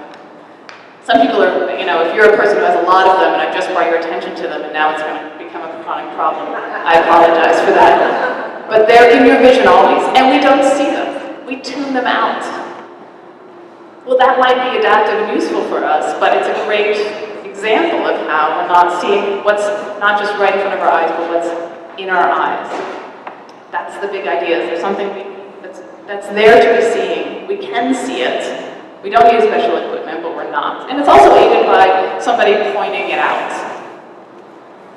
Some people are, if you're a person who has a lot of them and I've just brought your attention to them and now it's going to become a chronic problem, I apologize for that. But they're in your vision always, and we don't see them. We tune them out. Well, that might be adaptive and useful for us, but it's a great example of how we're not seeing what's not just right in front of our eyes, but what's in our eyes. That's the big idea. Is there something that's there to be seen? We can see it. We don't need special equipment, but we're not. And it's also aided by somebody pointing it out.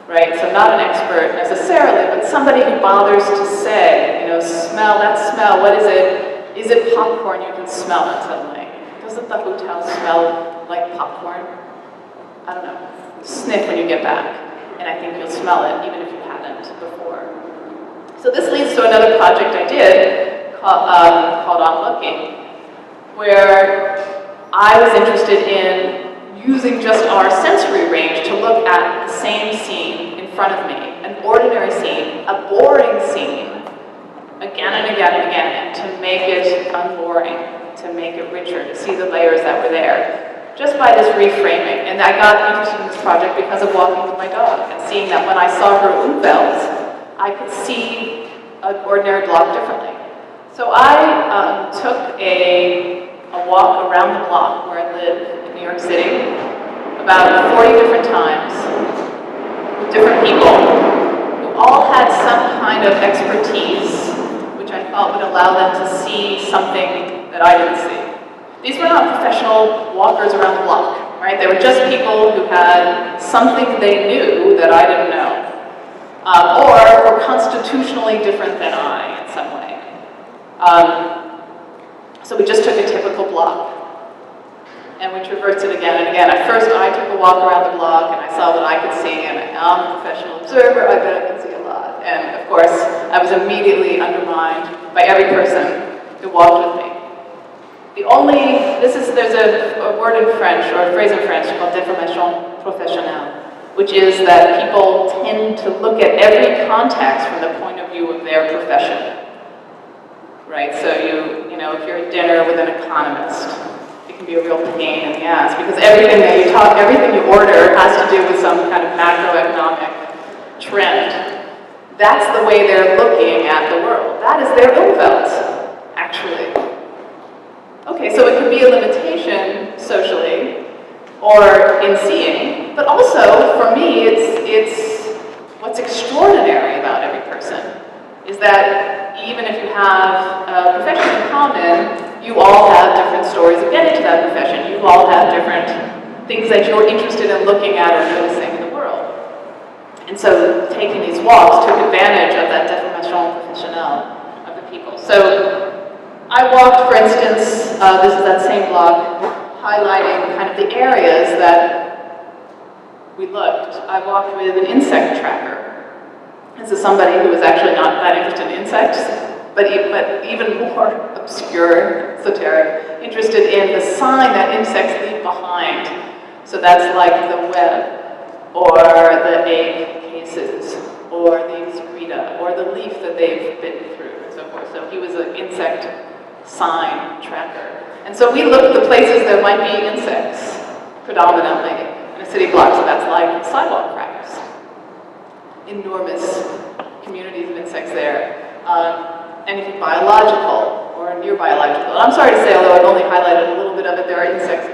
Right? So not an expert necessarily, but somebody who bothers to say, smell, that smell, what is it? Is it popcorn? You can smell it suddenly. Doesn't the hotel smell like popcorn? I don't know. Sniff when you get back, and I think you'll smell it, even if you hadn't before. So this leads to another project I did called On Looking, where I was interested in using just our sensory range to look at the same scene in front of me, an ordinary scene, a boring scene, again and again and again, and to make it unboring, to make it richer, to see the layers that were there, just by this reframing. And I got interested in this project because of walking with my dog and seeing that when I saw her umwelt, I could see an ordinary block differently. So I took a walk around the block where I live in New York City, about 40 different times, with different people, who all had some kind of expertise, which I thought would allow them to see something that I didn't see. These were not professional walkers around the block, right? They were just people who had something they knew that I didn't know, or were constitutionally different than I in some way. So we just took a typical block, and we traversed it again and again. At first, I took a walk around the block, and I saw what I could see, and I'm a professional observer, I bet I can see a lot. And of course, I was immediately undermined by every person who walked with me. There's a word in French, or a phrase in French called déformation professionnelle, which is that people tend to look at every context from the point of view of their profession. Right, so if you're at dinner with an economist, it can be a real pain in the ass because everything you order has to do with some kind of macroeconomic trend. That's the way they're looking at the world. That is their umwelt, actually. Okay, so it could be a limitation socially or in seeing, but also for me, it's what's extraordinary about every person. is that even if you have a profession in common, you all have different stories of getting to that profession. You all have different things that you're interested in looking at or noticing in the world. And so taking these walks took advantage of that déformation professionnelle of the people. So I walked, for instance, this is that same blog, highlighting kind of the areas that we looked. I walked with an insect tracker. This is somebody who was actually not that interested in insects, but even more obscure, esoteric, interested in the sign that insects leave behind. So that's like the web, or the egg cases, or the excreta, or the leaf that they've bitten through, and so forth. So he was an insect sign tracker. And so we looked at the places that might be insects, predominantly, in a city block. So that's like sidewalk cracks. Enormous communities of insects there. Anything biological or near biological. And I'm sorry to say, although I've only highlighted a little bit of it, there are insects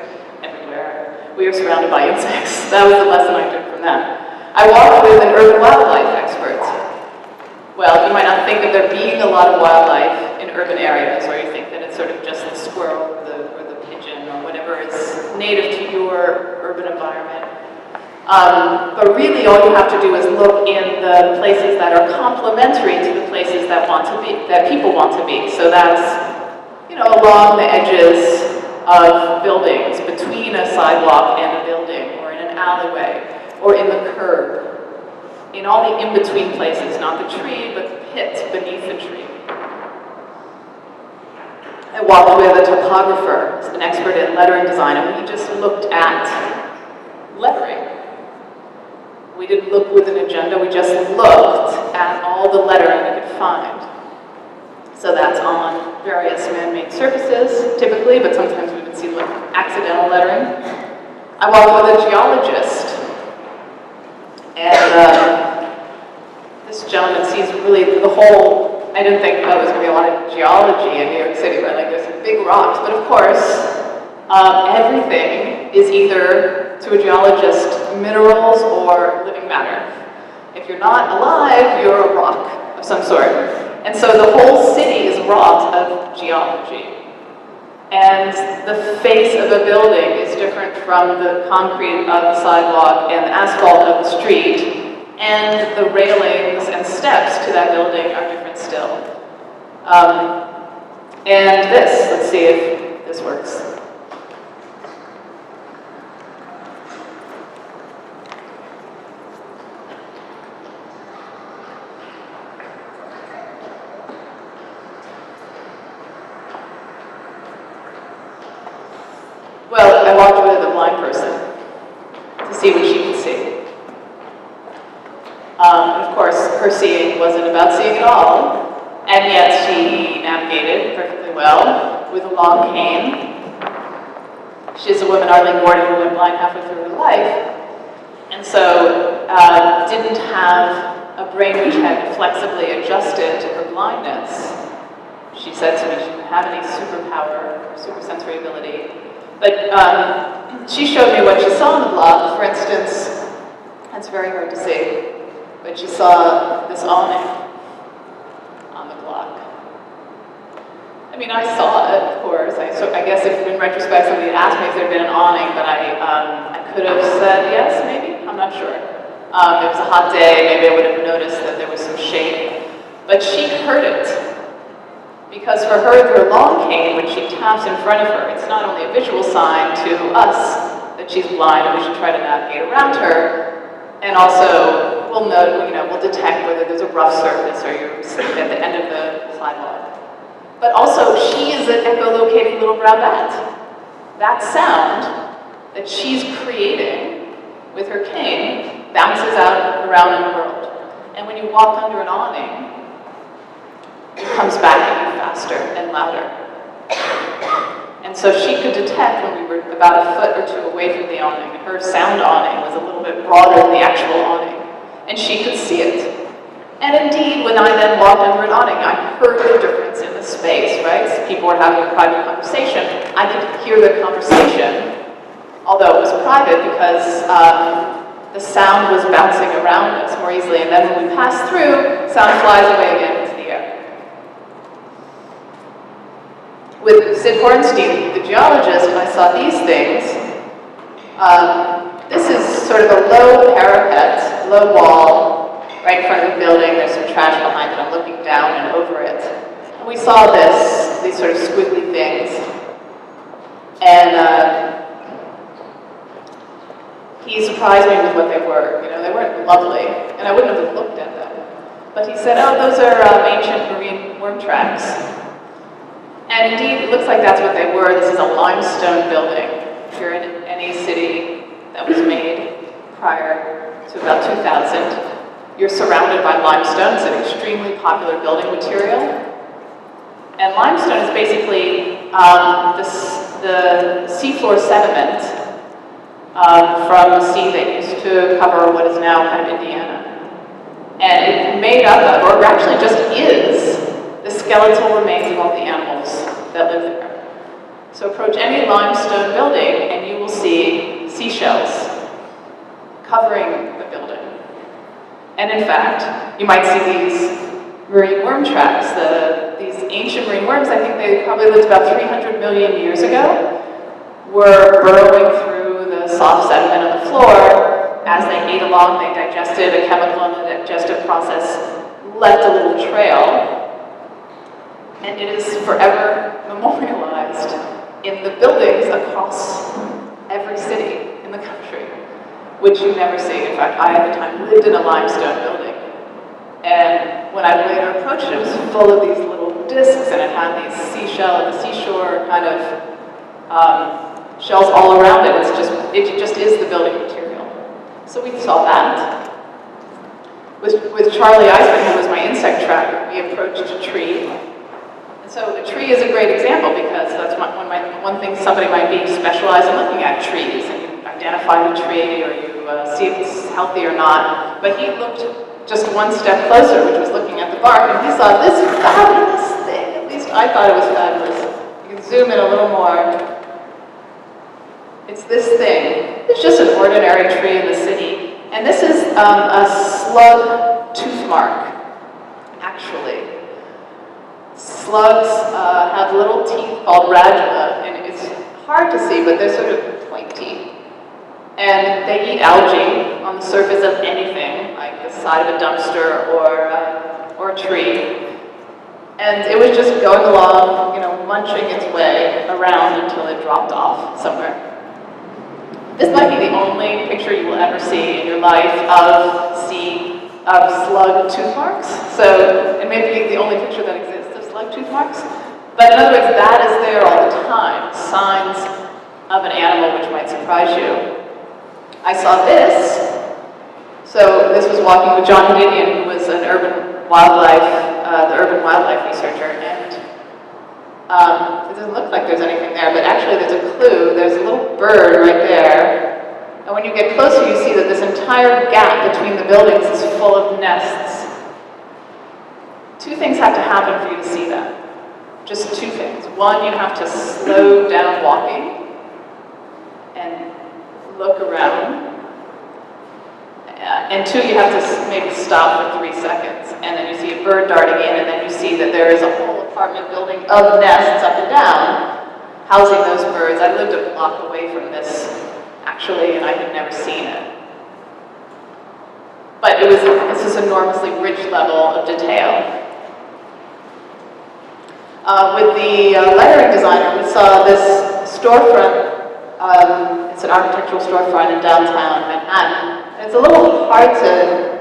everywhere. We are surrounded by insects. That was the lesson I took from that. I walked with an urban wildlife expert. Well, you might not think of there being a lot of wildlife in urban areas, or you think that it's sort of just the squirrel or the pigeon or whatever is native to your urban environment. But really all you have to do is look in the places that are complementary to the places that people want to be. So that's, along the edges of buildings, between a sidewalk and a building, or in an alleyway, or in the curb. In all the in-between places, not the tree, but the pit beneath the tree. I walked with a topographer, an expert in lettering design, and we just looked at lettering. We didn't look with an agenda, we just looked at all the lettering we could find. So that's on various man-made surfaces, typically, but sometimes we would see like accidental lettering. I walked with a geologist, and this gentleman sees really the whole, I didn't think there was going to be a lot of geology in New York City, right? Like there's some big rocks, but of course, everything is either, to a geologist, minerals or living matter. If you're not alive, you're a rock of some sort. And so the whole city is wrought of geology. And the face of a building is different from the concrete of the sidewalk and the asphalt of the street. And the railings and steps to that building are different still. And this, let's see if this works. Well, I walked with a blind person to see what she could see. And of course, her seeing wasn't about seeing at all, and yet she navigated perfectly well with a long cane. She's a woman, Arlene Gordon, who went blind halfway through her life, and so didn't have a brain which had flexibly adjusted to her blindness. She said to me she didn't have any superpower or supersensory ability. But she showed me what she saw on the blog. For instance, it's very hard to see, but she saw this awning on the block. I mean, I saw it, of course. I guess if in retrospect somebody had asked me if there had been an awning, but I could have said yes, maybe. I'm not sure. It was a hot day. Maybe I would have noticed that there was some shade. But she heard it. Because for her, through a long cane, when she taps in front of her, it's not only a visual sign to us that she's blind and we should try to navigate around her, and also we'll note, we'll detect whether there's a rough surface or you're sitting at the end of the sidewalk. But also, she is an echolocating little brown bat. That sound that she's creating with her cane bounces out around in the world. And when you walk under an awning, it comes back at you faster and louder. And so she could detect when we were about a foot or two away from the awning. Her sound awning was a little bit broader than the actual awning. And she could see it. And indeed, when I then walked under an awning, I heard the difference in the space, right? So people were having a private conversation. I could hear the conversation, although it was private because the sound was bouncing around us more easily. And then when we passed through, sound flies away again into the With Sid Hornstein, the geologist, I saw these things. This is sort of a low parapet, low wall, right in front of the building. There's some trash behind it. I'm looking down and over it. And we saw these sort of squiggly things. And he surprised me with what they were. You know, they weren't lovely, and I wouldn't have looked at them. But he said, oh, those are ancient marine worm tracks. And indeed, it looks like that's what they were. This is a limestone building. If you're in any city that was made prior to about 2000, you're surrounded by limestone. It's an extremely popular building material. And limestone is basically the seafloor sediment from the sea that used to cover what is now kind of Indiana. And it made up of, or actually just is, the skeletal remains of all the animals that live there. So approach any limestone building and you will see seashells covering the building. And in fact, you might see these marine worm tracks. These ancient marine worms, I think they probably lived about 300 million years ago, were burrowing through the soft sediment of the floor. As they ate along, they digested a chemical in the digestive process, left a little trail, and it is forever memorialized in the buildings across every city in the country, which you never see. In fact, I at the time lived in a limestone building, and when I later approached it, it was full of these little discs, and it had these seashell and the seashore kind of shells all around it. It just is the building material. So we saw that. With Charlie Eisman, who was my insect tracker, we approached a tree. And so a tree is a great example because that's one thing somebody might be specialized in looking at trees, and you identify the tree or you see if it's healthy or not. But he looked just one step closer, which was looking at the bark, and he saw this fabulous thing. At least I thought it was fabulous. You can zoom in a little more. It's this thing. It's just an ordinary tree in the city. And this is a slug tooth mark, actually. Slugs have little teeth called radula, and it's hard to see, but they're sort of pointy. And they eat algae on the surface of anything, like the side of a dumpster or a tree. And it was just going along, you know, munching its way around until it dropped off somewhere. This might be the only picture you will ever see in your life of slug tooth marks. So it may be the only picture that exists of slug tooth marks. But in other words, that is there all the time. Signs of an animal which might surprise you. I saw this. So this was walking with John Hedidian, who was an the urban wildlife researcher, and it doesn't look like there's anything there, but actually there's a clue. There's a little bird right there, and when you get closer, you see that this entire gap between the buildings is full of nests. Two things have to happen for you to see that. Just two things. One, you have to slow down walking and look around. And two, you have to maybe stop for 3 seconds, and then you see a bird darting in, and then you see that there is a whole apartment building of nests up and down, housing those birds. I lived a block away from this, actually, and I had never seen it. But this is enormously rich level of detail. With the lettering designer, we saw this storefront. It's an architectural storefront in downtown Manhattan. It's a little hard to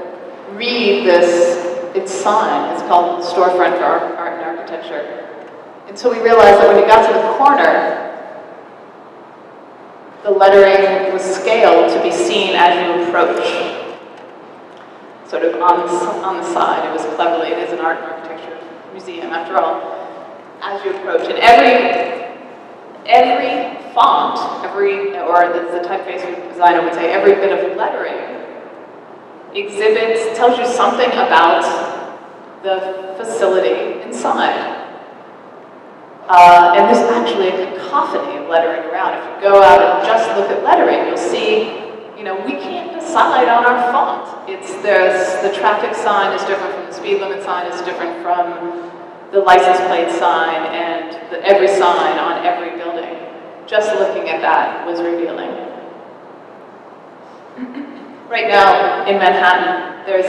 read its sign. It's called Storefront for Art and Architecture. Until we realized that when you got to the corner, the lettering was scaled to be seen as you approach. Sort of on the side. It was cleverly, it is an art and architecture museum after all. As you approach, and every font, or the typeface designer would say, every bit of lettering tells you something about the facility inside. And there's actually a cacophony of lettering around. If you go out and just look at lettering, you'll see, we can't decide on our font. The traffic sign is different from the speed limit sign, is different from the license plate sign and every sign on every building. Just looking at that was revealing. Right now in Manhattan, there's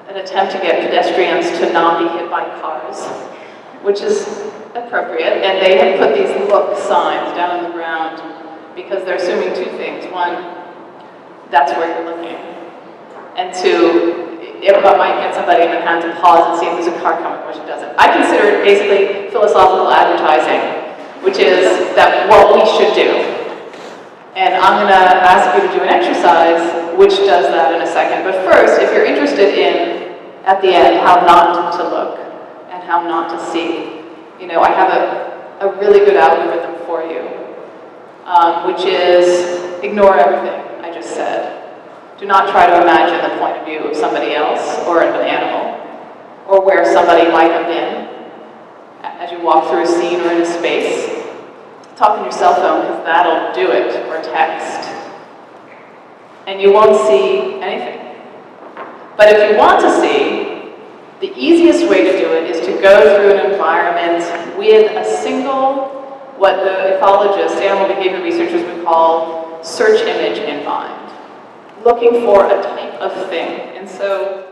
an attempt to get pedestrians to not be hit by cars, which is appropriate, and they have put these look signs down on the ground because they're assuming two things. One, that's where you're looking. And two, it might get somebody in Manhattan to pause and see if there's a car coming, which it doesn't. I consider it basically philosophical advertising, which is that what we should do. And I'm going to ask you to do an exercise which does that in a second. But first, if you're interested in, at the end, how not to look and how not to see, you know, I have a really good algorithm for you, which is ignore everything I just said. Do not try to imagine the point of view of somebody else or of an animal or where somebody might have been as you walk through a scene or in a space. Talk on your cell phone because that'll do it, or text. And you won't see anything. But if you want to see, the easiest way to do it is to go through an environment with a single, what the ethologists, animal behavior researchers would call search image in mind, looking for a type of thing. And so